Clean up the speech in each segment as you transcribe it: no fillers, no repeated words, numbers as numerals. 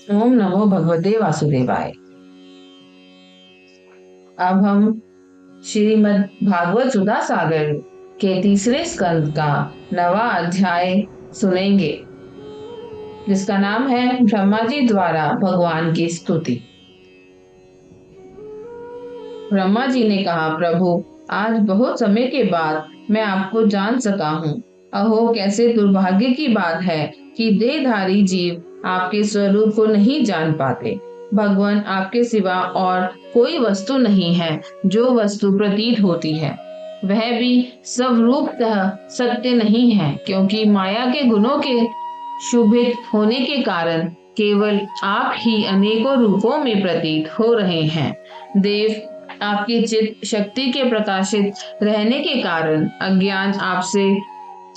ओम नमो भगवते वासुदेवाय। अब हम श्रीमद् भागवत सुधा सागर के तीसरे स्कंद का 9वां अध्याय सुनेंगे, जिसका नाम है ब्रह्मा जी द्वारा भगवान की स्तुति। ब्रह्मा जी ने कहा, प्रभु, आज बहुत समय के बाद मैं आपको जान सका हूँ। अहो, कैसे दुर्भाग्य की बात है कि देहधारी जीव आपके स्वरूप को नहीं जान पाते। भगवान, आपके सिवा और कोई वस्तु नहीं है जो वस्तु प्रतीत होती है। वह भी स्वरूपतः सत्य नहीं है, क्योंकि माया के गुणों के शुभित होने के कारण केवल आप ही अनेकों रूपों में प्रतीत हो रहे हैं। देव, आपकी चित्त शक्ति के प्रकाशित रहने के कारण अज्ञान आपसे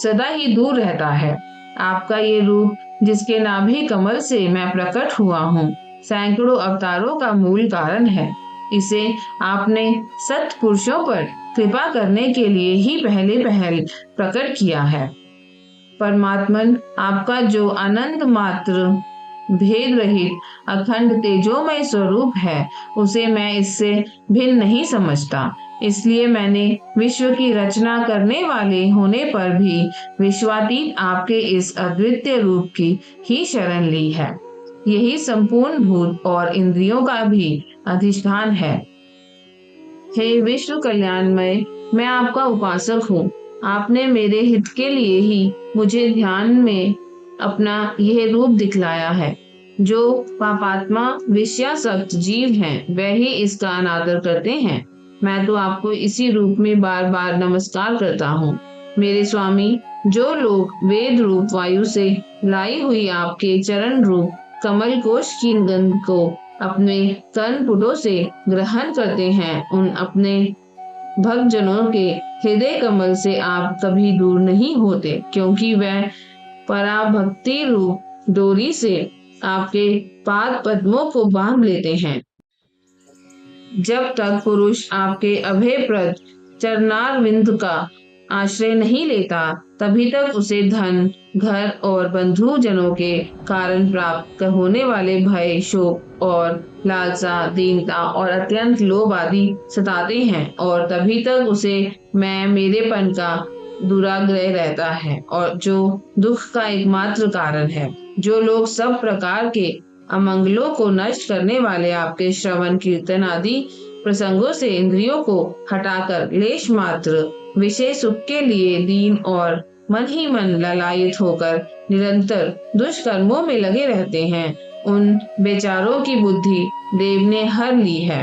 सदा ही दूर रहता है। आपका ये रूप, जिसके नाभि कमल से मैं प्रकट हुआ हूँ, सैकड़ों अवतारों का मूल कारण है। इसे आपने सत्पुरुषों पर कृपा करने के लिए ही पहले प्रकट किया है। परमात्मन, आपका जो अनंत मात्र भेद रहित अखंड तेजोमय स्वरूप है, उसे मैं इससे भिन्न नहीं समझता। इसलिए मैंने विश्व की रचना करने वाले होने पर भी विश्वातीत आपके इस अद्वितीय रूप की ही शरण ली है। यही संपूर्ण भूत और इंद्रियों का भी अधिष्ठान है। हे विश्व कल्याणमय, मैं आपका उपासक हूँ। आपने मेरे हित के लिए ही मुझे ध्यान में अपना यह रूप दिखलाया है। जो पापात्मा विषयासक्त जीव हैं, वह ही इसका अनादर करते हैं। मैं तो आपको इसी रूप में बार बार नमस्कार करता हूँ। मेरे स्वामी, जो लोग वेद रूप वायु से लाई हुई आपके चरण रूप कमल कोश की गंध को अपने कर्णपुटों से ग्रहण करते हैं, उन अपने भक्तजनों के हृदय कमल से आप कभी दूर नहीं होते, क्योंकि वह पराभक्ति रूप डोरी से आपके पाद पद्मों को बांध लेते हैं। जब तक पुरुष आपके अभयप्रद चरणारविंद का आश्रय नहीं लेता, तभी तक उसे धन, घर और बंधु जनों के कारण प्राप्त होने वाले भय, शोक और लालसा, दीनता और अत्यंत लोभ आदि सताते हैं, और तभी तक उसे मैं मेरेपन का दुराग्रह रहता है, और जो दुख का एकमात्र कारण है। जो लोग सब प्रकार के अमंगलों को नष्ट करने वाले आपके श्रवण, कीर्तन आदि प्रसंगों से इंद्रियों को हटाकर लेश मात्र विषय सुख के लिए दीन और मन ही मन ललायित होकर निरंतर दुष्कर्मों में लगे रहते हैं, उन बेचारों की बुद्धि देव ने हर ली है।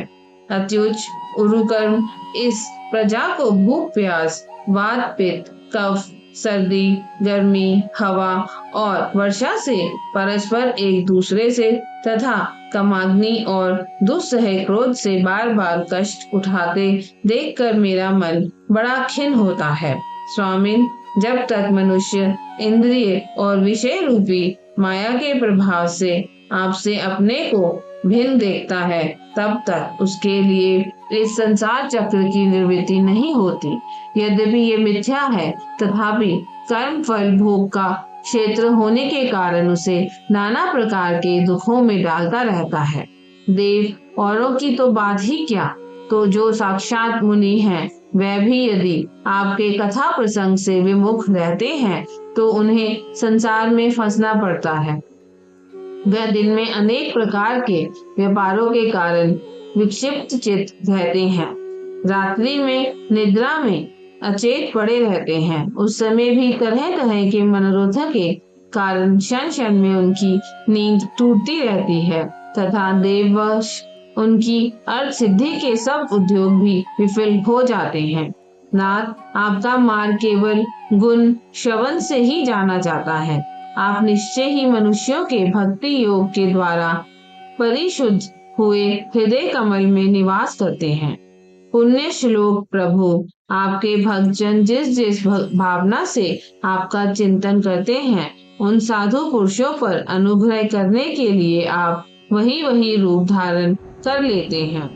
अत्युच्च उरुकर्म इस प्रजा को भूख, प्यास, वात, पित्त, कफ, सर्दी, गर्मी, हवा और वर्षा से परस्पर एक दूसरे से तथा कामाग्नि और दुस्सह क्रोध से बार बार कष्ट उठाते देखकर मेरा मन बड़ा खिन्न होता है। स्वामिन, जब तक मनुष्य इंद्रिय और विषय रूपी माया के प्रभाव से आपसे अपने को भिन्न देखता है, तब तक उसके लिए इस संसार चक्र की निवृत्ति नहीं होती। यद्यपि ये मिथ्या है, तथापि कर्म फल भोग का क्षेत्र होने के कारण उसे नाना प्रकार के दुखों में डालता रहता है। देव, औरों की तो बात ही क्या, तो जो साक्षात मुनि हैं, वह भी यदि आपके कथा प्रसंग से विमुख रहते हैं, तो उन्हें संसार में फंसना पड़ता है। वह दिन में अनेक प्रकार के व्यापारों के कारण विक्षिप्त चित्त रहते हैं, रात्रि में निद्रा में अचेत पड़े रहते हैं। उस समय भी तरह तरह के मनोरथ के कारण क्षण क्षण में उनकी नींद टूटती रहती है, तथा देववश उनकी अर्थ सिद्धि के सब उद्योग भी विफल हो जाते हैं। नाथ, आपका मार्ग केवल गुण श्रवण से ही जाना जाता है। आप निश्चय ही मनुष्यों के भक्ति योग के द्वारा परिशुद्ध हुए हृदय कमल में निवास करते हैं। पुण्य श्लोक प्रभु, आपके भक्तजन जिस जिस भावना से आपका चिंतन करते हैं, उन साधु पुरुषों पर अनुग्रह करने के लिए आप वही वही रूप धारण कर लेते हैं।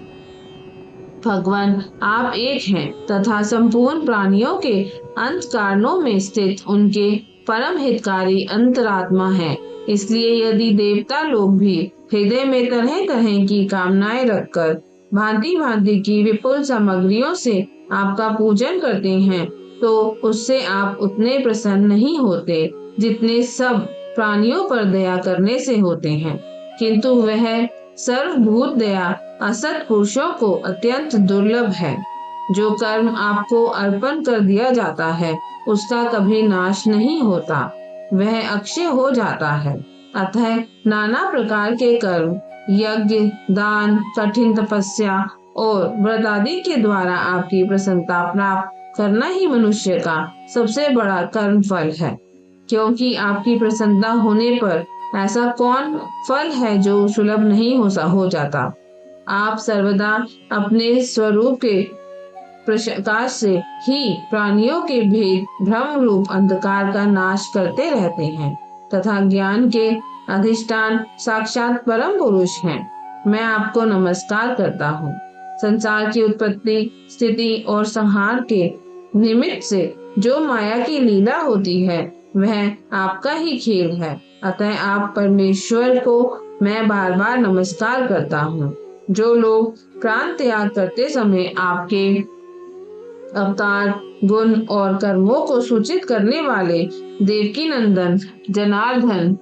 भगवान, आप एक हैं तथा संपूर्ण प्राणियों के अंत कारणों में स्थित उनके परम हितकारी अंतरात्मा है। इसलिए यदि देवता लोग भी हृदय में तरह तरह की कामनाएं रखकर भांति भांति की विपुल सामग्रियों से आपका पूजन करते हैं, तो उससे आप उतने प्रसन्न नहीं होते जितने सब प्राणियों पर दया करने से होते हैं। किंतु वह सर्वभूत दया असत पुरुषों को अत्यंत दुर्लभ है। जो कर्म आपको अर्पण कर दिया जाता है उसका कभी नाश नहीं होता, वह अक्षय हो जाता है। अतः नाना प्रकार के कर्म, यज्ञ, दान, कठिन तपस्या और व्रत आदि के द्वारा आपकी प्रसन्नता प्राप्त करना ही मनुष्य का सबसे बड़ा कर्म फल है। क्योंकि आपकी प्रसन्नता होने पर ऐसा कौन फल है जो सुलभ नहीं हो जाता। आप सर्वदा अपने स्वरूप के प्रकाश से ही प्राणियों के भेद भ्रम रूप अंधकार का नाश करते रहते हैं तथा ज्ञान के अधिष्ठान साक्षात परम पुरुष हैं। मैं आपको नमस्कार करता हूँ। संसार की उत्पत्ति, स्थिति और संहार के निमित्त से जो माया की लीला होती है वह आपका ही खेल है। अतः आप परमेश्वर को मैं बार बार नमस्कार करता हूँ। जो लोग प्राण त्याग करते समय आपके अवतार, गुण और कर्मों को सूचित करने वाले देवकी नंदन, जनार्दन,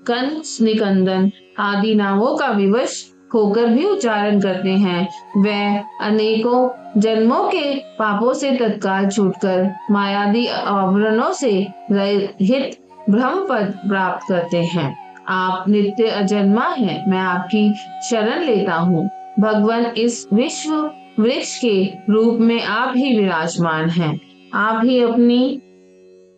कंस निकंदन आदि नामों का विवश होकर भी उच्चारण करते हैं, वह अनेकों जन्मों के पापों से तत्काल छूटकर मायादी आवरणों से रहित ब्रह्म पद प्राप्त करते हैं। आप नित्य अजन्मा हैं, मैं आपकी शरण लेता हूँ। भगवान, इस विश्व वृक्ष के रूप में आप ही विराजमान हैं। आप ही अपनी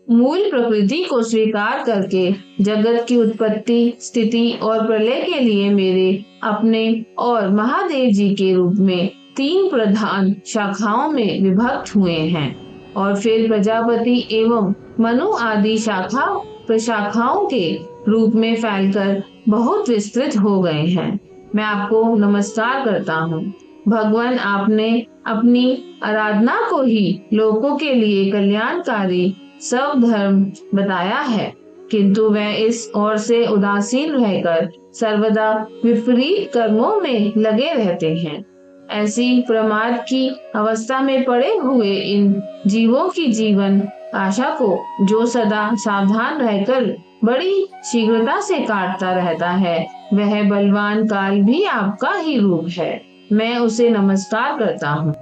मूल प्रकृति को स्वीकार करके जगत की उत्पत्ति, स्थिति और प्रलय के लिए मेरे अपने और महादेव जी के रूप में 3 प्रधान शाखाओं में विभक्त हुए हैं और फिर प्रजापति एवं मनु आदि शाखा प्रशाखाओं के रूप में फैलकर बहुत विस्तृत हो गए हैं। मैं आपको नमस्कार करता हूँ। भगवान, आपने अपनी आराधना को ही लोगों के लिए कल्याणकारी सब धर्म बताया है, किंतु वह इस ओर से उदासीन रहकर सर्वदा विपरीत कर्मों में लगे रहते हैं। ऐसी प्रमाद की अवस्था में पड़े हुए इन जीवों की जीवन आशा को जो सदा सावधान रहकर बड़ी शीघ्रता से काटता रहता है, वह बलवान काल भी आपका ही रूप है। मैं उसे नमस्कार करता हूँ।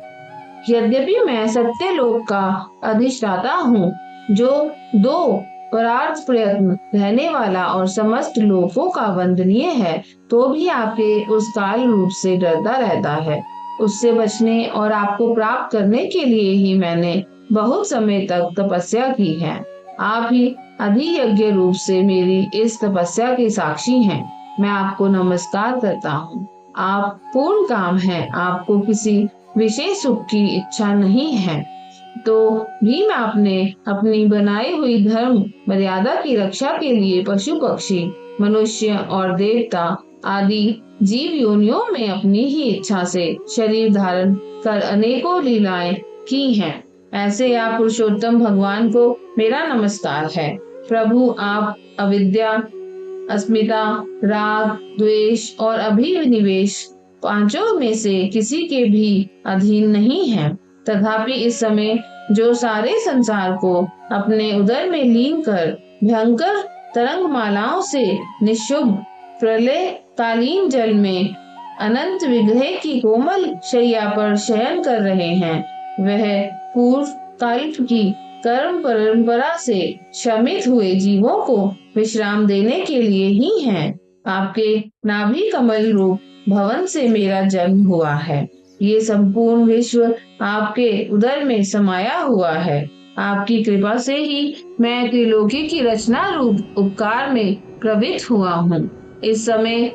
यद्यपि मैं सत्यलोक का अधिष्ठाता हूँ, जो 2 परार्थ प्रयत्न रहने वाला और समस्त लोकों का वंदनीय है, तो भी आपके उस काल रूप से डरता रहता है। उससे बचने और आपको प्राप्त करने के लिए ही मैंने बहुत समय तक तपस्या की है। आप ही अधियज्ञ रूप से मेरी इस तपस्या के साक्षी हैं। मैं आपको नमस्कार करता हूँ। आप पूर्ण काम हैं, आपको किसी विशेष सुख की इच्छा नहीं है, तो भी मैं अपनी बनाई हुई धर्म मर्यादा की रक्षा के लिए पशु पक्षी, मनुष्य और देवता आदि जीव योनियों में अपनी ही इच्छा से शरीर धारण कर अनेकों लीलाएं की हैं। ऐसे आप पुरुषोत्तम भगवान को मेरा नमस्कार है। प्रभु, आप अविद्या, अस्मिता, राग, द्वेष और अभिनिवेश 5 में से किसी के भी अधीन नहीं है। तथापि इस समय जो सारे संसार को अपने उदर में लीन कर भयंकर तरंग मालाओं से निशुभ प्रलय कालीन जल में अनंत विग्रह की कोमल शैया पर शयन कर रहे हैं, वह पूर्व कल्प की कर्म परंपरा से शमित हुए जीवों को विश्राम देने के लिए ही हैं। आपके नाभि कमल रूप भवन से मेरा जन्म हुआ है। ये संपूर्ण विश्व आपके उदर में समाया हुआ है। आपकी कृपा से ही मैं त्रिलोकी की रचना रूप उपकार में प्रवृत्त हुआ हूँ। इस समय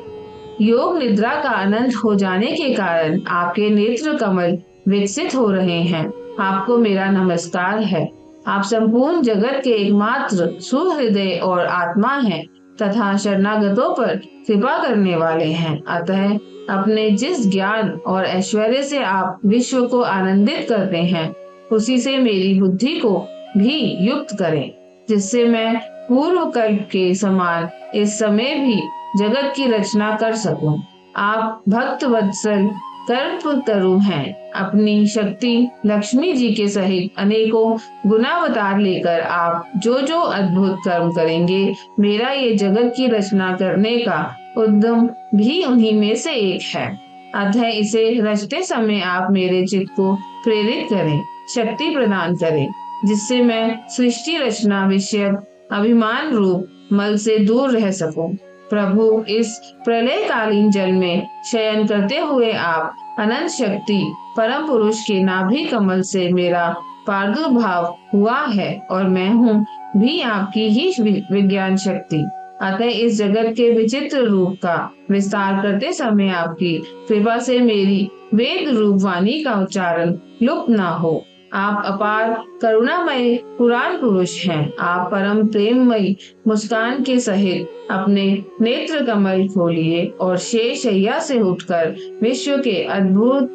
योग निद्रा का आनंद हो जाने के कारण आपके नेत्र कमल विकसित हो रहे हैं। आपको मेरा नमस्कार है। आप संपूर्ण जगत के एकमात्र सुहृदय और आत्मा हैं तथा शरणागतों पर कृपा करने वाले हैं। अतः अपने जिस ज्ञान और ऐश्वर्य से आप विश्व को आनंदित करते हैं, उसी से मेरी बुद्धि को भी युक्त करें, जिससे मैं पूर्व कल्प के समान इस समय भी जगत की रचना कर सकूं। आप भक्त वत्सल कल्पतरु हैं। अपनी शक्ति लक्ष्मी जी के सहित अनेकों गुणावतार लेकर आप जो जो अद्भुत कर्म करेंगे, मेरा ये जगत की रचना करने का उद्यम भी उन्हीं में से एक है। अतः इसे रचते समय आप मेरे चित्त को प्रेरित करें, शक्ति प्रदान करें, जिससे मैं सृष्टि रचना विषयक अभिमान रूप मल से दूर रह सकूं। प्रभु, इस प्रलयकालीन जल में शयन करते हुए आप अनंत शक्ति परम पुरुष के नाभि कमल से मेरा प्रादुर्भाव हुआ है और मैं हूँ भी आपकी ही विज्ञान शक्ति। अतः इस जगत के विचित्र रूप का विस्तार करते समय आपकी कृपा से मेरी वेद रूप वाणी का उच्चारण लुप्त ना हो। आप अपार करुणामय पुराण पुरुष हैं। आप परम प्रेममयी मुस्कान के सहित अपने नेत्र कमल खोलिए और शेष शैया से उठकर विश्व के अद्भुत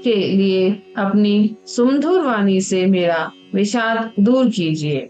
के लिए अपनी सुमधुर वाणी से मेरा विषाद दूर कीजिए।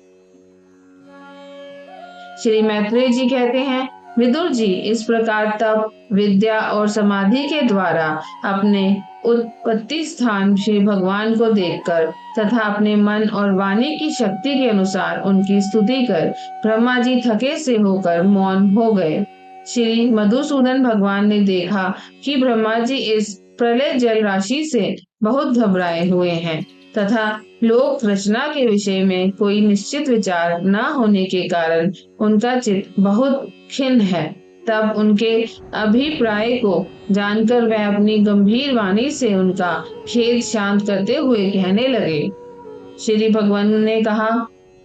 श्री मैत्रेय जी कहते हैं, विदुर जी, इस प्रकार तप, विद्या और समाधि के द्वारा अपने उत्पत्ति स्थान श्री भगवान को देखकर तथा अपने मन और वाणी की शक्ति के अनुसार उनकी स्तुति कर ब्रह्मा जी थके से होकर मौन हो गए। श्री मधुसूदन भगवान ने देखा कि ब्रह्मा जी इस प्रलय जल राशि से बहुत घबराए हुए हैं तथा लोक रचना के विषय में कोई निश्चित विचार न होने के कारण उनका चित्त बहुत खिन्न है। तब उनके अभिप्राय को जानकर वह अपनी गंभीर वाणी से उनका खेद शांत करते हुए कहने लगे। श्री भगवान ने कहा,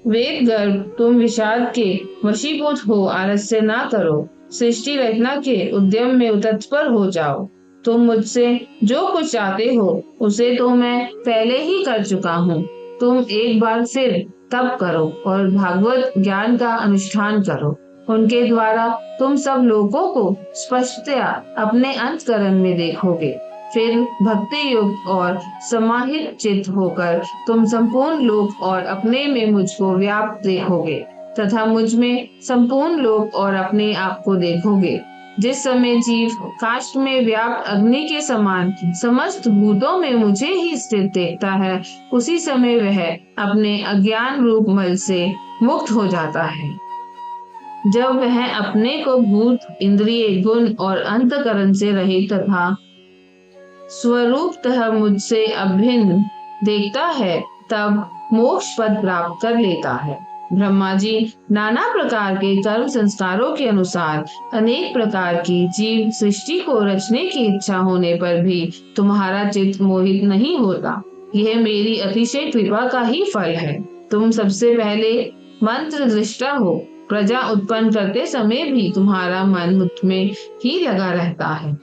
वेद गर्भ, तुम विषाद के वशीभूत हो आलस्य ना करो। सृष्टि रचना के उद्यम में तत्पर हो जाओ। तुम मुझसे जो कुछ चाहते हो उसे तो मैं पहले ही कर चुका हूँ। तुम एक बार फिर तप करो और भागवत ज्ञान का अनुष्ठान करो। उनके द्वारा तुम सब लोगों को स्पष्टतया अपने अंतकरण में देखोगे। फिर भक्ति युक्त और समाहित चित्त होकर तुम संपूर्ण लोक और अपने में मुझको व्याप्त देखोगे तथा मुझ में संपूर्ण लोक और अपने आप को देखोगे। जिस समय जीव काष्ठ में व्याप्त अग्नि के समान समस्त भूतों में मुझे ही स्थित देखता है, उसी समय वह अपने अज्ञान रूप मल से मुक्त हो जाता है। जब वह अपने को भूत, इंद्रिय, गुण और अंतकरण से रहित तथा स्वरूपतः मुझसे अभिन्न देखता है, तब मोक्ष पद प्राप्त कर लेता है। ब्रह्मा जी नाना प्रकार के कर्म संस्कारों के अनुसार अनेक प्रकार की जीव सृष्टि को रचने की इच्छा होने पर भी तुम्हारा चित्त मोहित नहीं होता। यह मेरी अतिशय कृपा का ही फल है। तुम सबसे पहले मंत्र दृष्टा हो। प्रजा उत्पन्न करते समय भी तुम्हारा मन मुझ में ही लगा रहता है।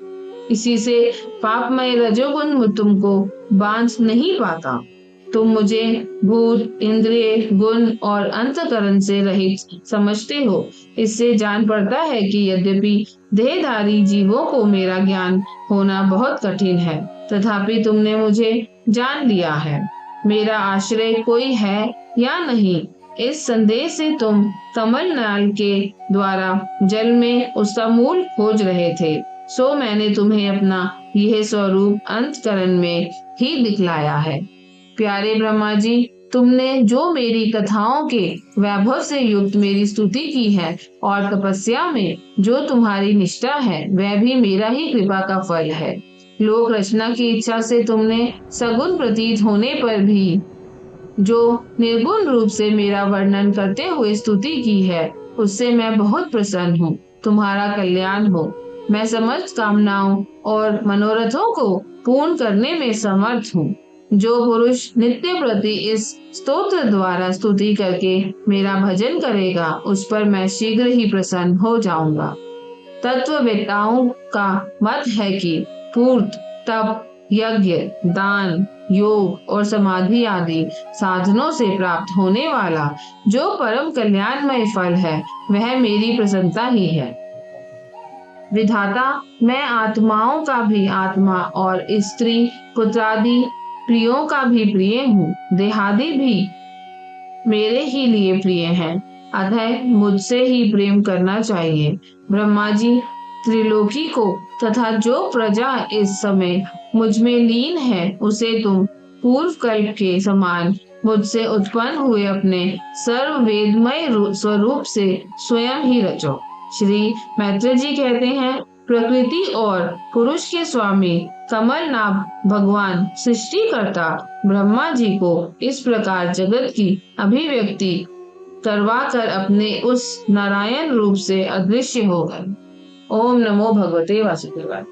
इसी से पापमय रजोगुण तुमको बांध नहीं पाता। तुम मुझे भूत, इंद्रिय, गुण और अंतकरण से रहित समझते हो। इससे जान पड़ता है कि यद्यपि देहधारी जीवों को मेरा ज्ञान होना बहुत कठिन है, तथापि तुमने मुझे जान लिया है। मेरा आश्रय कोई है या नहीं, इस संदेह से तुम कमल नाल के द्वारा जल में उसका मूल खोज रहे थे, सो मैंने तुम्हें अपना यह स्वरूप अंतकरण में ही दिखलाया है। प्यारे ब्रह्मा जी, तुमने जो मेरी कथाओं के वैभव से युक्त मेरी स्तुति की है और तपस्या में जो तुम्हारी निष्ठा है, वह भी मेरा ही कृपा का फल है। लोक रचना की इच्छा से तुमने सगुण प्रतीत होने पर भी जो निर्गुण रूप से मेरा वर्णन करते हुए स्तुति की है, उससे मैं बहुत प्रसन्न हूँ। तुम्हारा कल्याण हो। मैं समस्त कामनाओं और मनोरथों को पूर्ण करने में समर्थ हूँ। जो पुरुष नित्य प्रति इस स्तोत्र द्वारा स्तुति करके मेरा भजन करेगा, उस पर मैं शीघ्र ही प्रसन्न हो जाऊंगा। तत्ववेत्ताओं का मत है कि पूर्त, तप, यज्ञ, दान, योग और समाधि आदि साधनों से प्राप्त होने वाला जो परम कल्याणमय फल है, वह मेरी प्रसन्नता ही है। विधाता, मैं आत्माओं का भी आत्मा और स्त्री, पुत्रादि प्रियों का भी प्रिय हूँ। देहादि भी मेरे ही लिए प्रिय हैं। अतः मुझसे ही प्रेम करना चाहिए। ब्रह्मा जी, त्रिलोकी को तथा जो प्रजा इस समय मुझ में लीन है उसे तुम पूर्व कल्प के समान मुझसे उत्पन्न हुए अपने सर्व वेदमय स्वरूप से स्वयं ही रचो। श्री मैत्रेय जी कहते हैं, प्रकृति और पुरुष के स्वामी कमलनाभ भगवान सृष्टिकर्ता ब्रह्मा जी को इस प्रकार जगत की अभिव्यक्ति करवा कर अपने उस नारायण रूप से अदृश्य हो गए। ओम नमो भगवते वासुदेवाय।